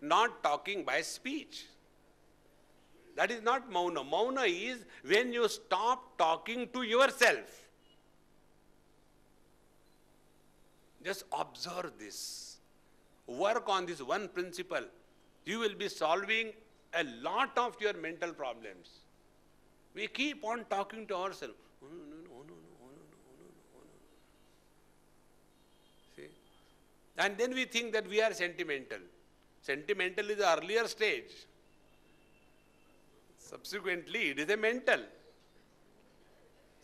not talking by speech. That is not mauna. Mauna is when you stop talking to yourself. Just observe this. Work on this one principle. You will be solving a lot of your mental problems. We keep on talking to ourselves. Oh, no. See? And then we think that we are sentimental. Sentimental is the earlier stage. Subsequently, it is a mental.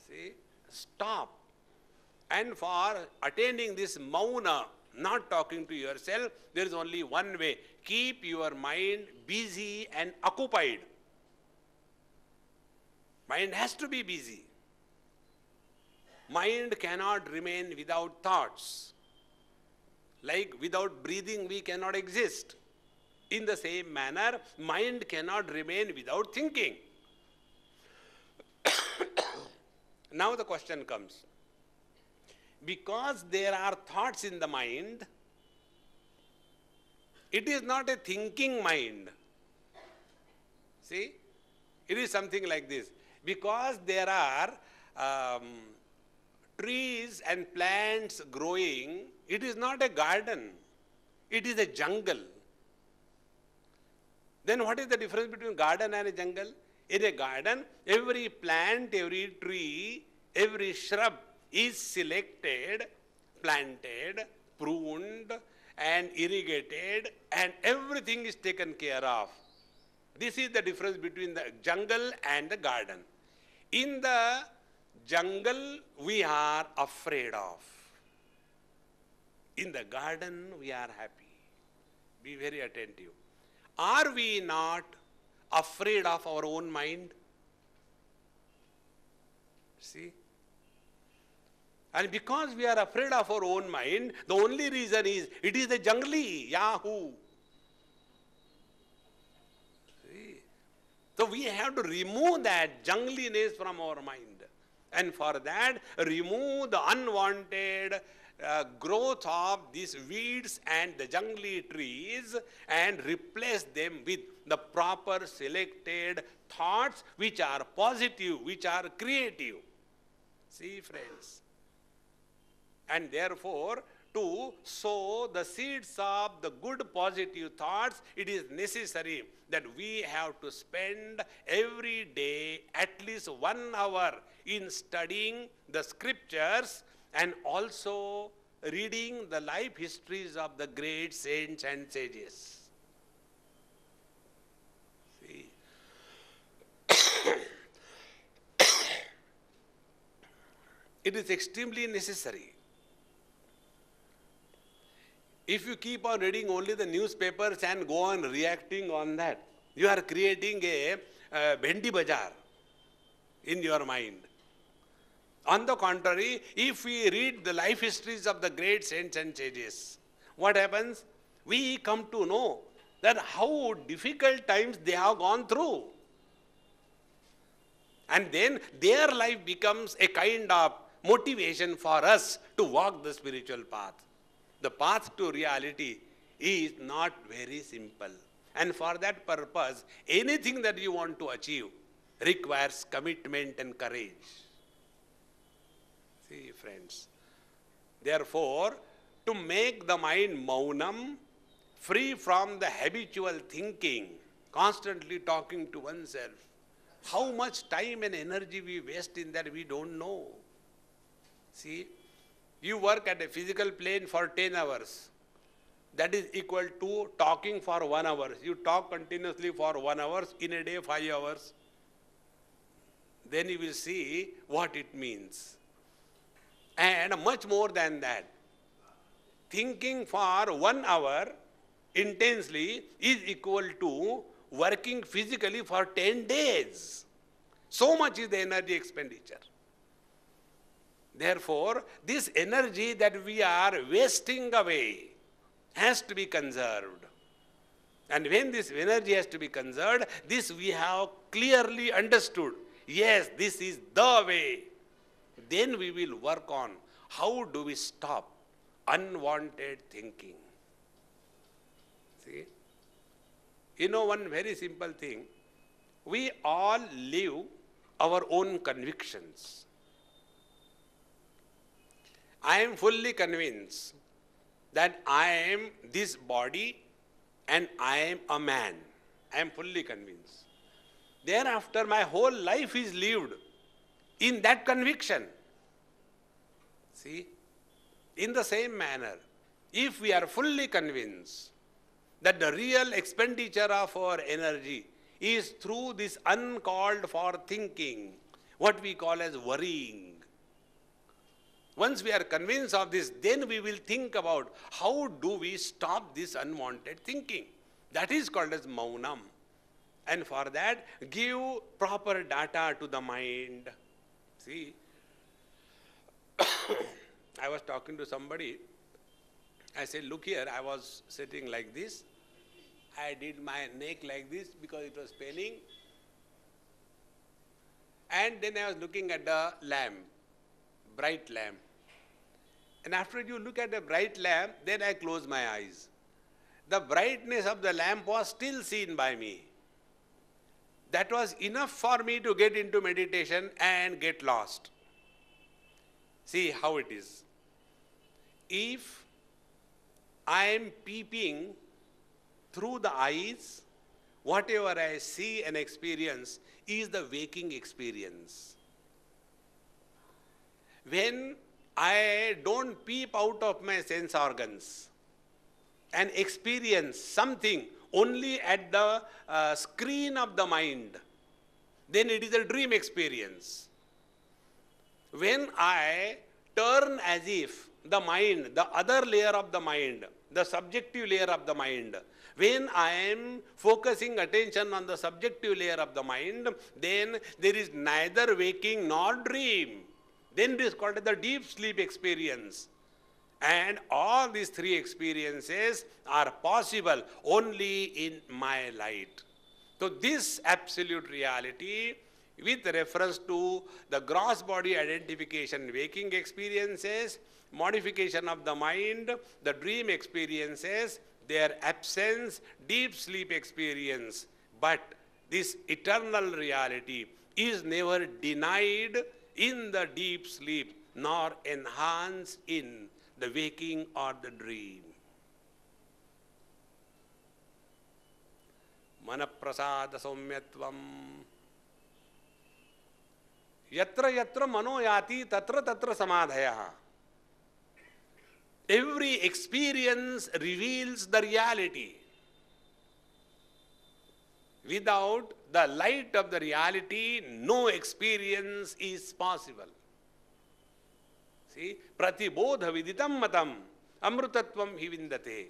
See? Stop. And for attaining this mauna, not talking to yourself, there is only one way. Keep your mind busy and occupied. Mind has to be busy. Mind cannot remain without thoughts. Like without breathing we cannot exist. In the same manner, mind cannot remain without thinking. Now the question comes. Because there are thoughts in the mind, it is not a thinking mind. See? It is something like this. Because there are trees and plants growing, it is not a garden. It is a jungle. Then what is the difference between garden and a jungle? In a garden, every plant, every tree, every shrub is selected, planted, pruned, and irrigated, and everything is taken care of. This is the difference between the jungle and the garden. In the jungle, we are afraid of. In the garden, we are happy. Be very attentive. Are we not afraid of our own mind? See? And because we are afraid of our own mind, the only reason is, it is a jungly, Yahoo. See? So we have to remove that jungliness from our mind. And for that, remove the unwanted growth of these weeds and the jungly trees and replace them with the proper selected thoughts which are positive, which are creative. See, friends. And therefore, to sow the seeds of the good positive thoughts, it is necessary that we have to spend every day at least 1 hour in studying the scriptures and also reading the life histories of the great saints and sages. See? It is extremely necessary. If you keep on reading only the newspapers and go on reacting on that, you are creating a Bhendi Bazaar in your mind. On the contrary, if we read the life histories of the great saints and sages, what happens? We come to know that how difficult times they have gone through. And then their life becomes a kind of motivation for us to walk the spiritual path. The path to reality is not very simple. And for that purpose, anything that you want to achieve requires commitment and courage. See, friends. Therefore, to make the mind maunam, free from the habitual thinking, constantly talking to oneself, how much time and energy we waste in that we don't know. See, you work at a physical plane for 10 hours. That is equal to talking for 1 hour. You talk continuously for 1 hour, in a day 5 hours. Then you will see what it means. And much more than that, thinking for 1 hour intensely is equal to working physically for 10 days. So much is the energy expenditure. Therefore, this energy that we are wasting away has to be conserved. And when this energy has to be conserved, this we have clearly understood. Yes, this is the way. Then we will work on how do we stop unwanted thinking. See? You know one very simple thing. We all live our own convictions. I am fully convinced that I am this body and I am a man. I am fully convinced. Thereafter, my whole life is lived in that conviction. See? In the same manner, if we are fully convinced that the real expenditure of our energy is through this uncalled for thinking, what we call as worrying. Once we are convinced of this, then we will think about how do we stop this unwanted thinking. That is called as maunam. And for that, give proper data to the mind. See, I was talking to somebody. I said, look here, I was sitting like this. I did my neck like this because it was paining. And then I was looking at the lamp, bright lamp. And after you look at the bright lamp, then I close my eyes. The brightness of the lamp was still seen by me. That was enough for me to get into meditation and get lost. See how it is. If I am peeping through the eyes, whatever I see and experience is the waking experience. When I don't peep out of my sense organs and experience something only at the screen of the mind, then it is a dream experience. When I turn as if the mind, the other layer of the mind, the subjective layer of the mind, when I am focusing attention on the subjective layer of the mind, then there is neither waking nor dream. Then it is called the deep sleep experience. And all these three experiences are possible only in my light. So this absolute reality, with reference to the gross body identification, waking experiences, modification of the mind, the dream experiences, their absence, deep sleep experience. But this eternal reality is never denied in the deep sleep, nor enhanced in the waking or the dream. Manaprasada saumyatvam. Yatra yatra mano yati tatra tatra samadhaya. Every experience reveals the reality. Without the light of the reality, no experience is possible. See, pratibodha viditam matam amrutatvam hivindate.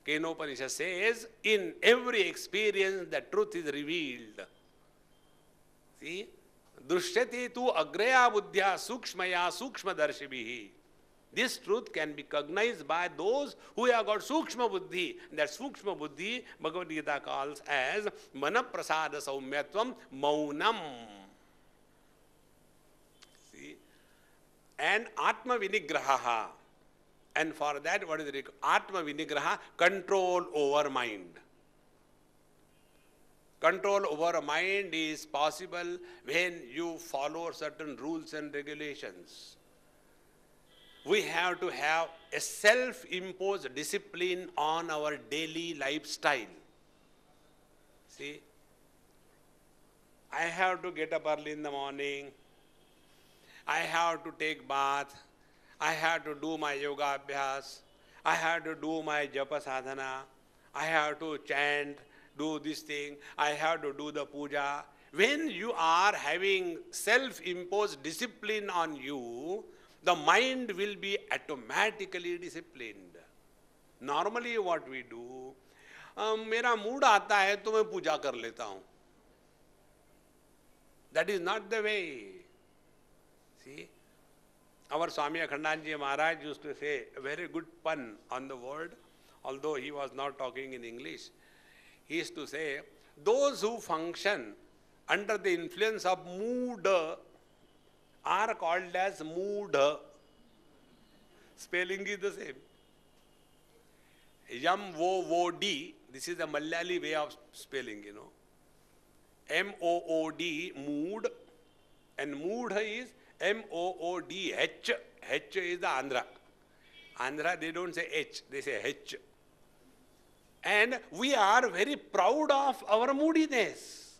Kenopanishad says, in every experience the truth is revealed. See, drishyate tu agraya buddhya sukshmaya sukshmadarshibhihi. This truth can be cognized by those who have got sukshma buddhi. That sukshma buddhi, Bhagavad Gita calls as manaprasada saumyatvam maunam. See? And atma vinigraha. And for that, what is it? Atma vinigraha, control over mind. Control over mind is possible when you follow certain rules and regulations. We have to have a self-imposed discipline on our daily lifestyle. See, I have to get up early in the morning. I have to take bath. I have to do my yoga abhyas. I have to do my japa sadhana. I have to chant, do this thing. I have to do the puja. When you are having self-imposed discipline on you, the mind will be automatically disciplined. Normally what we do, मेरा mood आता है तो मैं पूजा कर लेता हूँ. That is not the way. See, our Swami Akhandanji Maharaj used to say a very good pun on the word, although he was not talking in English. He used to say, those who function under the influence of mood are called as mood. Spelling is the same. Yam, wo, di, This is the Malayali way of spelling, you know. M-O-O-D, mood, and mood is M-O-O-D-H. H is the Andhra. Andhra, they don't say H, they say H. And we are very proud of our moodiness.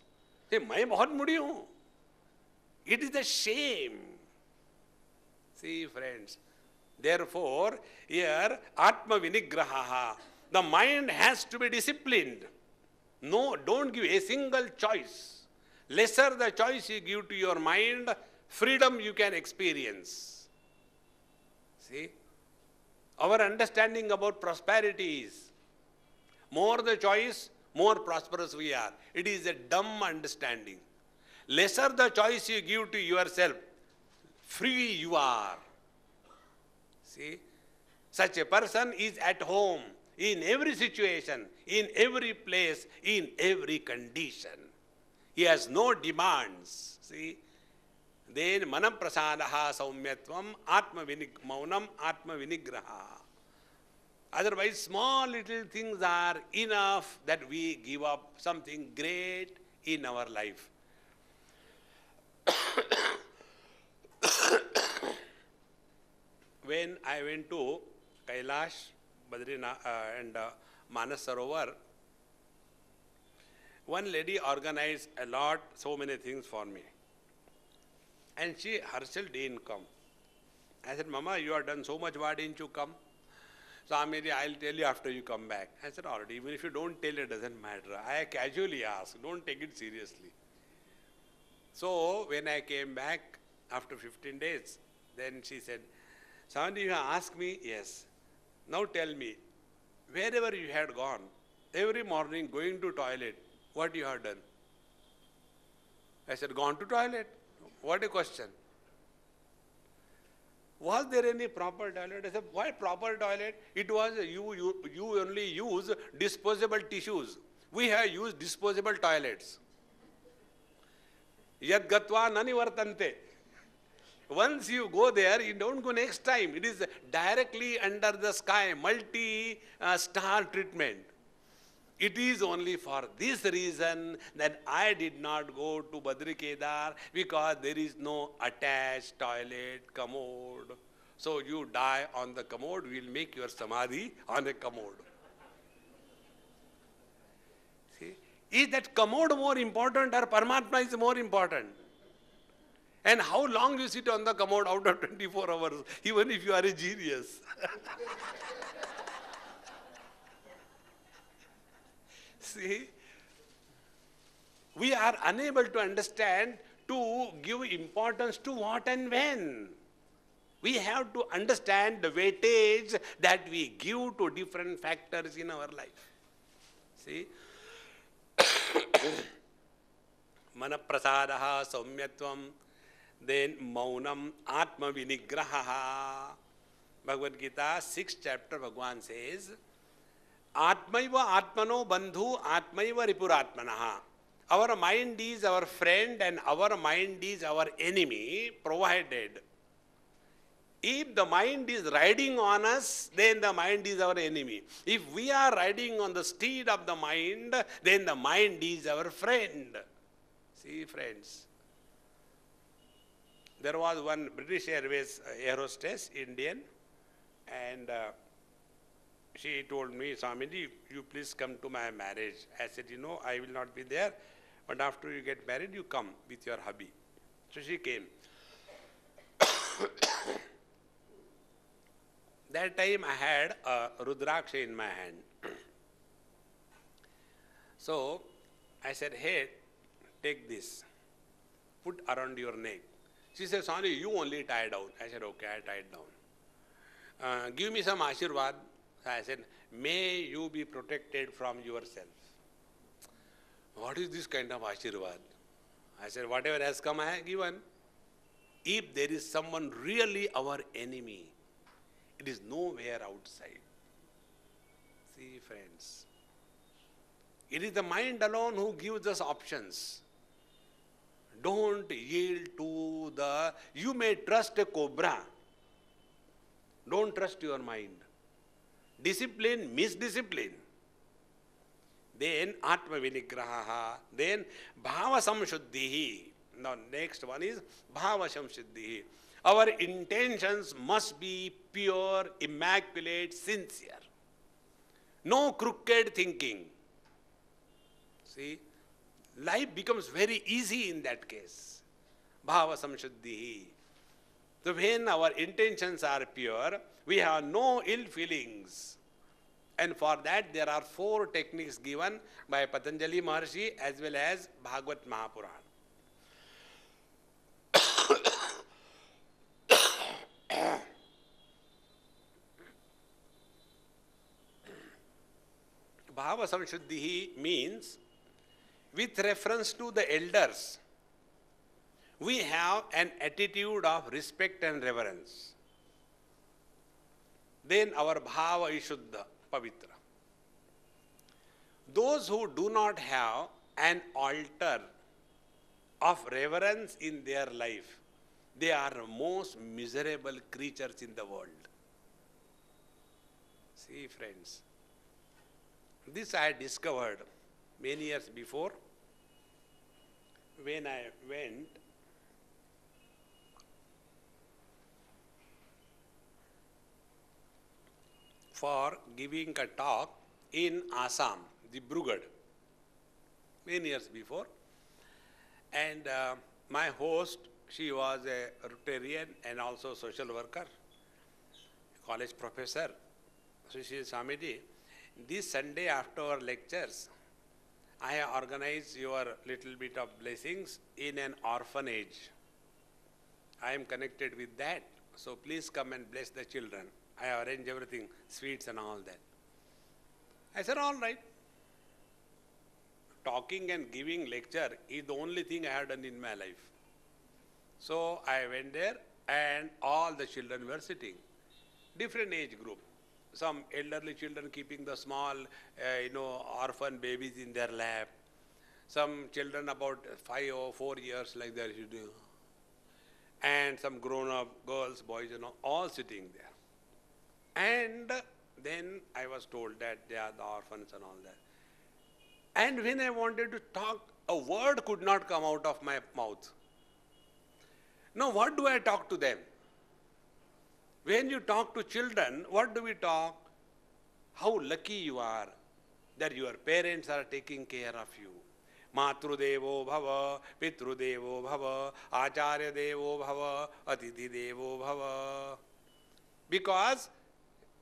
Say, मैं बहुत moody हूँ. It is a shame. See, friends. Therefore, here, Atma Vinigraha. The mind has to be disciplined. No, don't give a single choice. Lesser the choice you give to your mind, freedom you can experience. See? Our understanding about prosperity is, more the choice, more prosperous we are. It is a dumb understanding. Lesser the choice you give to yourself, free you are. See? Such a person is at home in every situation, in every place, in every condition. He has no demands. See? Then manam prasadaha saumyatvam maunam atma vinigraha. Otherwise, small little things are enough that we give up something great in our life. When I went to Kailash, Badrinath and Manas Sarovar, one lady organized a lot, so many things for me. And she herself didn't come. I said, Mama, you have done so much, why didn't you come? Swami, I'll tell you after you come back. I said, already, even if you don't tell, it doesn't matter. I casually asked, don't take it seriously. So, when I came back after 15 days, then she said, Swami, you asked me? Yes. Now tell me, wherever you had gone, every morning going to toilet, what you have done? I said, gone to toilet. What a question. Was there any proper toilet? I said, why proper toilet? It was, you only use disposable tissues. We have used disposable toilets. Yad gatva nani vartante. Once you go there, you don't go next time. It is directly under the sky, multi-star treatment. It is only for this reason that I did not go to Badri Kedar, because there is no attached toilet, commode. So you die on the commode, we will make your samadhi on a commode. See? Is that commode more important or Paramatma is more important? And how long you sit on the commode out of 24 hours, even if you are a genius? See, we are unable to understand, to give importance to what and when. We have to understand the weightage that we give to different factors in our life. See? Manaprasadaha saumyatvam, then maunam atma vinigraha. Bhagavad Gita, 6th chapter, Bhagavan says, Atmaiva atmano bandhu atmaiva ripuratmanaha. Our mind is our friend and our mind is our enemy, provided. If the mind is riding on us, then the mind is our enemy. If we are riding on the steed of the mind, then the mind is our friend. See, friends. There was one British Airways air hostess, Indian, and she told me, Swamiji, you please come to my marriage. I said, you know, I will not be there, but after you get married, you come with your hubby. So she came. That time I had a Rudraksha in my hand. So I said, hey, take this, put around your neck. She said, Swami, you only tie down. I said, okay, I tied down. Give me some Ashirvad. I said, may you be protected from yourself. What is this kind of Ashirvad? I said, whatever has come, I have given. If there is someone really our enemy, it is nowhere outside. See, friends. It is the mind alone who gives us options. Don't yield to the... You may trust a cobra. Don't trust your mind. Discipline, misdiscipline. then Atma Vinigraha, then Bhava Samshuddhihi. Now next one is Bhava Samshuddhihi. Our intentions must be pure, immaculate, sincere. No crooked thinking. See, life becomes very easy in that case. Bhava Samshuddhihi. So when our intentions are pure, we have no ill feelings. And for that there are 4 techniques given by Patanjali Maharshi as well as Bhagavad Mahapurana. Bhava Samshuddhihi means with reference to the elders, we have an attitude of respect and reverence. Then our bhava is shuddha, pavitra. Those who do not have an altar of reverence in their life, they are the most miserable creatures in the world. See, friends, this I discovered many years before when I went for giving a talk in Assam, Dibrugarh, many years before. And my host, she was a Rotarian and also social worker, college professor. So she said, Swamiji, this Sunday after our lectures, I have organized your little bit of blessings in an orphanage. I am connected with that, so please come and bless the children. I have arranged everything, sweets and all that. I said, all right. Talking and giving lecture is the only thing I have done in my life. So I went there and all the children were sitting. Different age group. Some elderly children keeping the small, orphan babies in their lap. Some children about 5 or 4 years like that. And some grown-up girls, boys, all sitting there. And then I was told that they are the orphans and all that. And when I wanted to talk, a word could not come out of my mouth. Now, what do I talk to them? When you talk to children, what do we talk? How lucky you are that your parents are taking care of you. Matrudevo bhava, Pitrudevo bhava, Acharya devo bhava, Atithi devo bhava. Because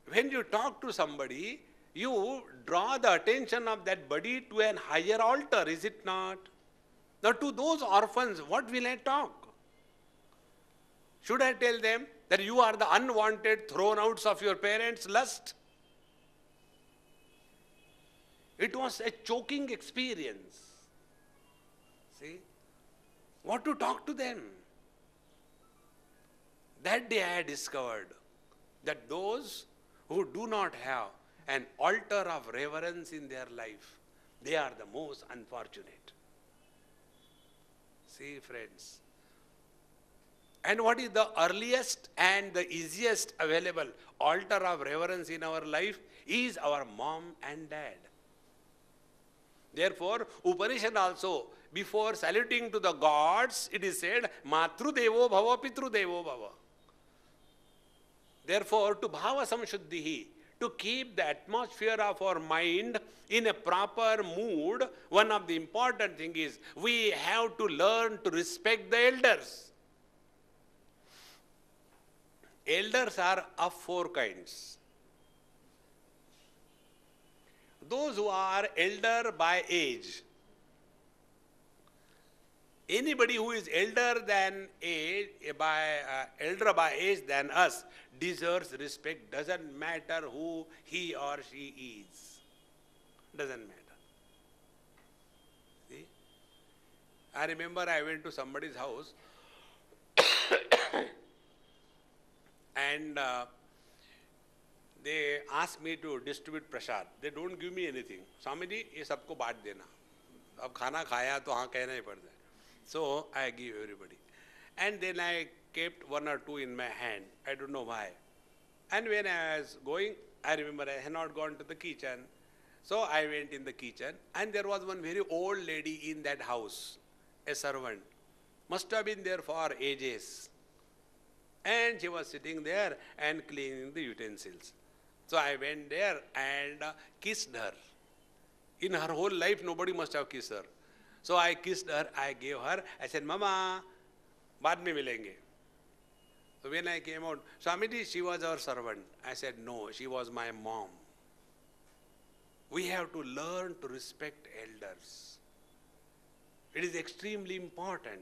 when you talk to somebody, you draw the attention of that body to an higher altar, is it not? Now to those orphans, what will I talk? Should I tell them that you are the unwanted thrown outs of your parents' lust? It was a choking experience. See? What to talk to them? That day I discovered that those who do not have an altar of reverence in their life, they are the most unfortunate. See, friends. And what is the earliest and the easiest available altar of reverence in our life is our mom and dad. Therefore, Upanishad also, before saluting to the gods, it is said, Matru Devo Bhava, Pitru Devo Bhava. Therefore, to Bhava Samshuddhihi, to keep the atmosphere of our mind in a proper mood, one of the important things is we have to learn to respect the elders. Elders are of 4 kinds. Those who are elder by age. Anybody who is elder by age than us deserves respect. Doesn't matter who he or she is. Doesn't matter. See? I remember I went to somebody's house and they asked me to distribute prasad. They don't give me anything. Swamiji, ये सबको बांट देना. अब खाना खाया तो हाँ कहना ही पड़ता है. So I give everybody. And then I kept 1 or 2 in my hand. I don't know why. And when I was going, I remember I had not gone to the kitchen. So I went in the kitchen, and there was one very old lady in that house, a servant. Must have been there for ages. And she was sitting there and cleaning the utensils. So I went there and kissed her. In her whole life, nobody must have kissed her. So I kissed her, I gave her, I said, Mama, baad mein milenge. So when I came out, Swamiji, she was our servant. I said, no, she was my mom. We have to learn to respect elders. It is extremely important.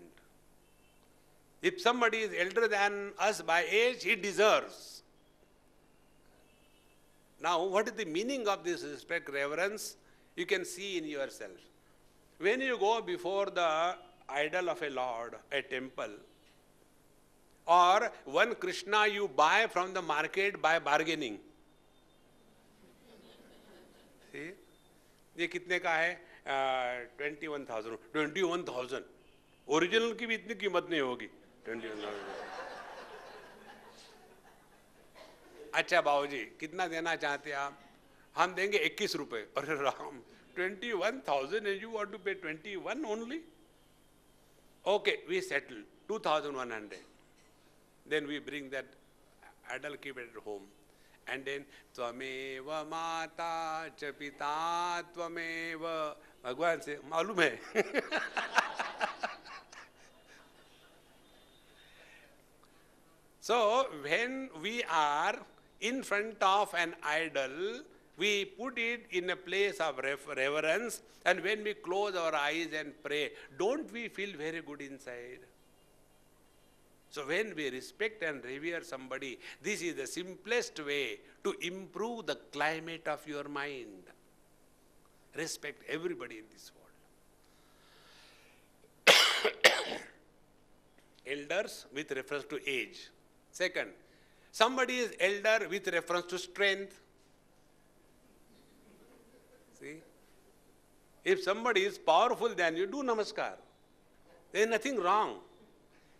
If somebody is elder than us by age, he deserves. Now, what is the meaning of this respect, reverence? You can see in yourself. When you go before the idol of a lord, a temple, or one Krishna you buy from the market by bargaining. See? ये कितने का है? 21,000. 21,000. Original की भी इतनी कीमत नहीं होगी. 21,000. अच्छा बाबूजी, कितना देना चाहते हैं आप? हम देंगे 21 रुपए. अरे Ram, 21,000 and you want to pay 21 only? Okay, we settle 2,100. Then we bring that idol, keep it at home. And then, Tvameva Mata Cha Pita Tvameva. Bhagwan se, मालूम है. So, when we are in front of an idol, we put it in a place of reverence, and when we close our eyes and pray, don't we feel very good inside? So when we respect and revere somebody, this is the simplest way to improve the climate of your mind. Respect everybody in this world. Elders with reference to age. Second, somebody is elder with reference to strength. See? If somebody is powerful than you, do namaskar. There is nothing wrong.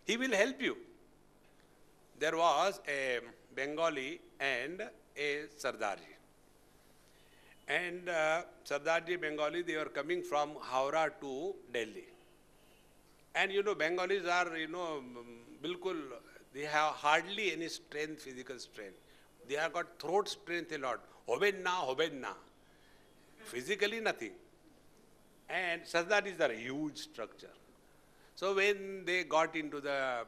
He will help you. There was a Bengali and a Sardarji. And Sardarji, Bengali, they were coming from Howrah to Delhi. And you know, Bengalis are, bilkul, they have hardly any strength, physical strength. They have got throat strength a lot. Hobenna. Physically nothing. And Sardarjis are a huge structure. So when they got into the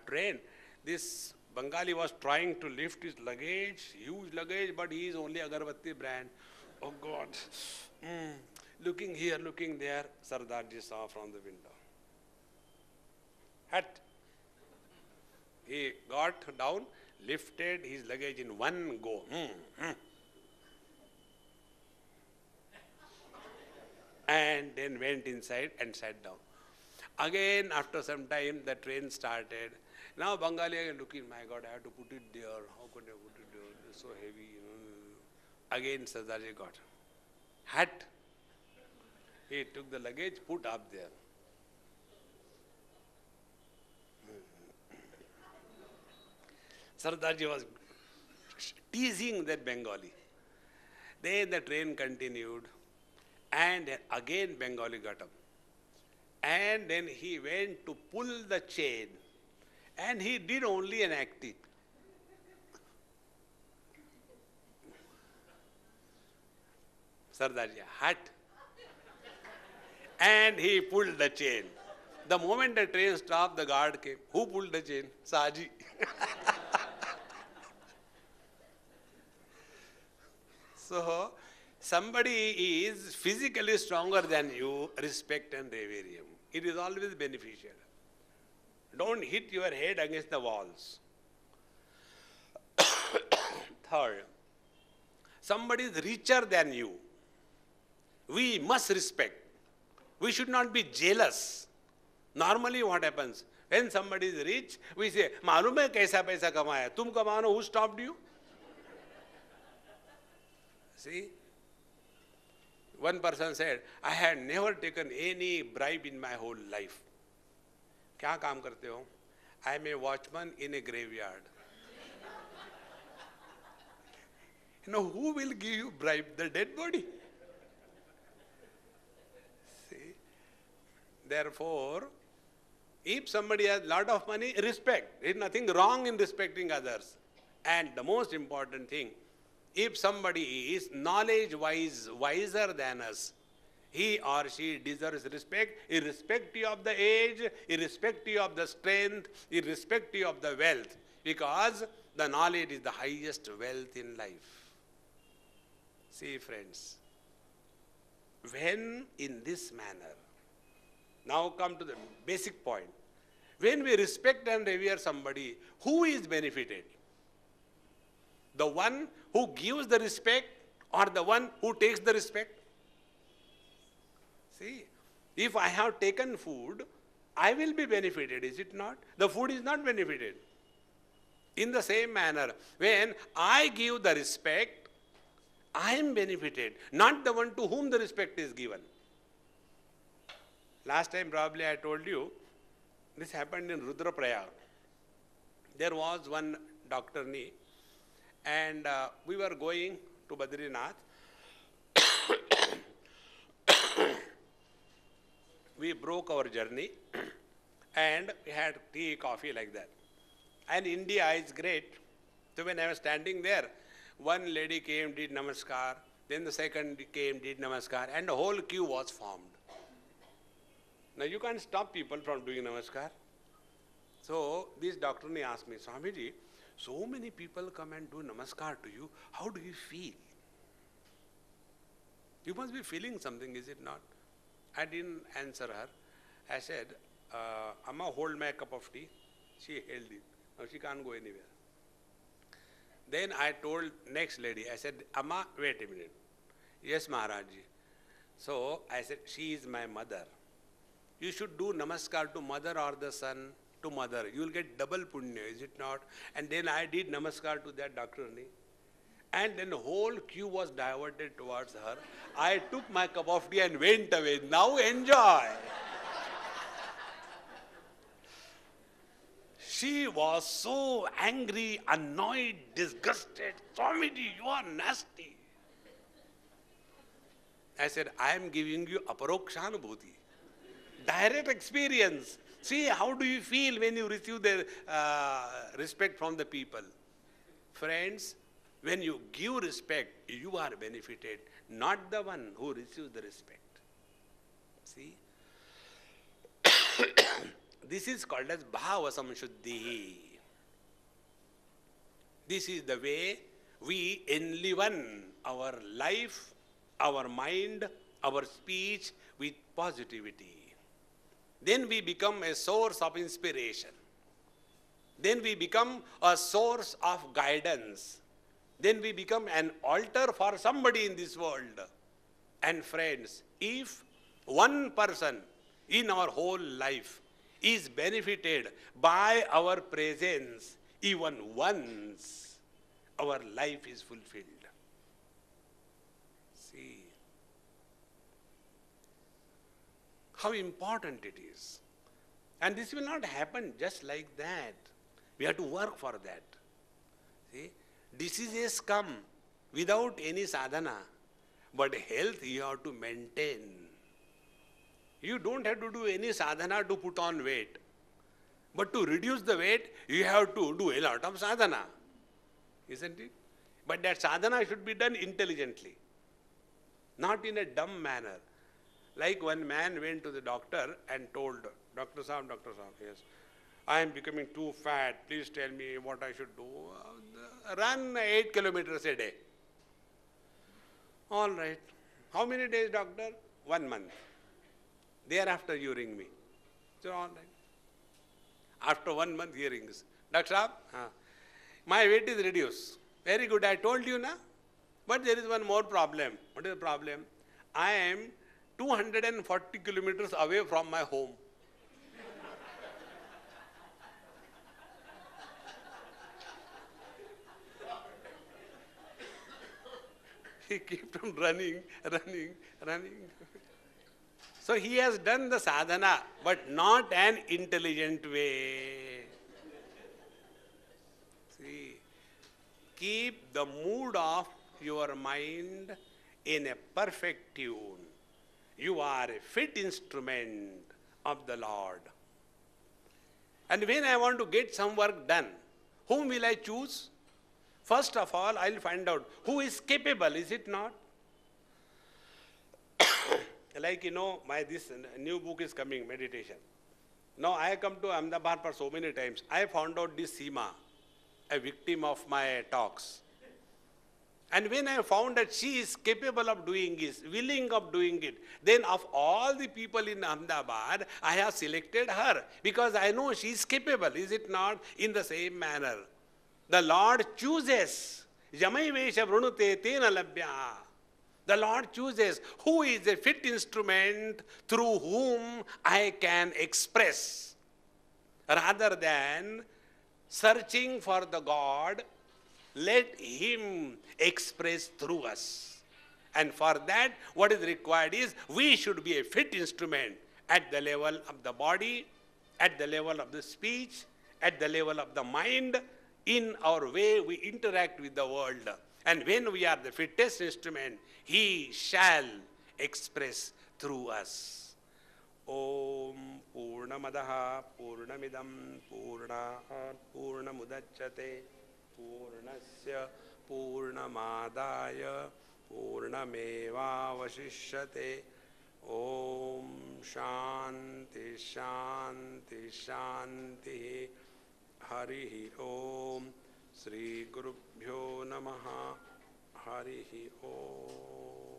train, this Bengali was trying to lift his luggage, huge luggage, but he is only Agarbatti brand. Oh God. Looking here, looking there, Sardarji saw from the window. Hat. He got down, lifted his luggage in one go. And then went inside and sat down. Again, after some time, the train started. Now Bengali again looking, my God, I have to put it there. How could I put it there? It's so heavy. Again, Sardarji got hat. He took the luggage, put up there. Sardarji was teasing that Bengali. Then the train continued. And again Bengali got up. And then he went to pull the chain. And he did only an acting. Sardarji, hat. And he pulled the chain. The moment the train stopped, the guard came. Who pulled the chain? Saji. So, somebody is physically stronger than you, respect and revere him. It is always beneficial. Don't hit your head against the walls. Third, somebody is richer than you. We must respect. We should not be jealous. Normally what happens? When somebody is rich, we say, मालूम है कैसा पैसा कमाया? तुम कमाओ, who stopped you? See? One person said, I had never taken any bribe in my whole life. क्या काम करते हो? I am a watchman in a graveyard. Who will give you bribe? The dead body? Therefore, if somebody has lot of money, respect. There is nothing wrong in respecting others. And the most important thing, if somebody is knowledge-wise wiser than us, he or she deserves respect, irrespective of the age, irrespective of the strength, irrespective of the wealth, because the knowledge is the highest wealth in life. See, friends, when in this manner, now come to the basic point. When we respect and revere somebody, who is benefited? The one who gives the respect or the one who takes the respect? See, if I have taken food, I will be benefited, is it not? The food is not benefited. In the same manner, when I give the respect, I am benefited, not the one to whom the respect is given. Last time probably I told you, this happened in Rudraprayag. There was one doctorni, and we were going to Badrinath. We broke our journey and we had tea, coffee like that. And India is great. So when I was standing there, one lady came, did namaskar, then the second came, did namaskar, and the whole queue was formed. Now you can't stop people from doing namaskar. So this doctorni asked me, Swamiji, so many people come and do namaskar to you, how do you feel? You must be feeling something, is it not? I didn't answer her. I said, Amma, hold my cup of tea. She held it. Now she can't go anywhere. Then I told next lady, I said, Amma, wait a minute. Yes, Maharajji. So I said, she is my mother. You should do namaskar to mother or the son to mother. You will get double punya, is it not? And then I did namaskar to that doctorni. And then the whole queue was diverted towards her. I took my cup of tea and went away. Now enjoy. She was so angry, annoyed, disgusted. Swamiji, you are nasty. I said, I am giving you aparokshanubhuti. Direct experience. See, how do you feel when you receive the respect from the people? Friends, when you give respect, you are benefited, not the one who receives the respect. See? This is called as bhava samshuddhi. This is the way we enliven our life, our mind, our speech with positivity. Then we become a source of inspiration. Then we become a source of guidance. Then we become an altar for somebody in this world. And friends, if one person in our whole life is benefited by our presence, even once, our life is fulfilled. See how important it is. And this will not happen just like that. We have to work for that. See? Diseases come without any sadhana, but health you have to maintain. You don't have to do any sadhana to put on weight. But to reduce the weight, you have to do a lot of sadhana. Isn't it? But that sadhana should be done intelligently, not in a dumb manner. Like one man went to the doctor and told, Dr. Saab, yes, I am becoming too fat. Please tell me what I should do. Run 8 kilometers a day. All right. How many days, doctor? 1 month. Thereafter you ring me. So all right. After 1 month he rings. Dr. Saab, my weight is reduced. Very good, I told you na. But there is one more problem. What is the problem? I am 240 kilometers away from my home. He kept on running. So he has done the sadhana, but not an intelligent way. See, keep the mood of your mind in a perfect tune. You are a fit instrument of the Lord. And when I want to get some work done, whom will I choose? First of all, I will find out who is capable, is it not? Like, this new book is coming, meditation. Now, I come to Ahmedabad for so many times. I found out this Seema, a victim of my talks. And when I found that she is capable of doing this, willing of doing it, then of all the people in Ahmedabad, I have selected her because I know she is capable, is it not? In the same manner, the Lord chooses. Jamai vesha vrunute tena labhya. The Lord chooses who is a fit instrument through whom I can express, rather than searching for the God. Let Him express through us. And for that, what is required is we should be a fit instrument at the level of the body, at the level of the speech, at the level of the mind, in our way we interact with the world. And when we are the fittest instrument, He shall express through us. Om Purnamadaha Purnamidam Purnahat Purnamudachyate Purnasya Purnamadaya Purnameva Vasishyate. Om Shanti Shanti Shanti. Harihi Om. Sri Gurubhyo Namaha. Harihi Om.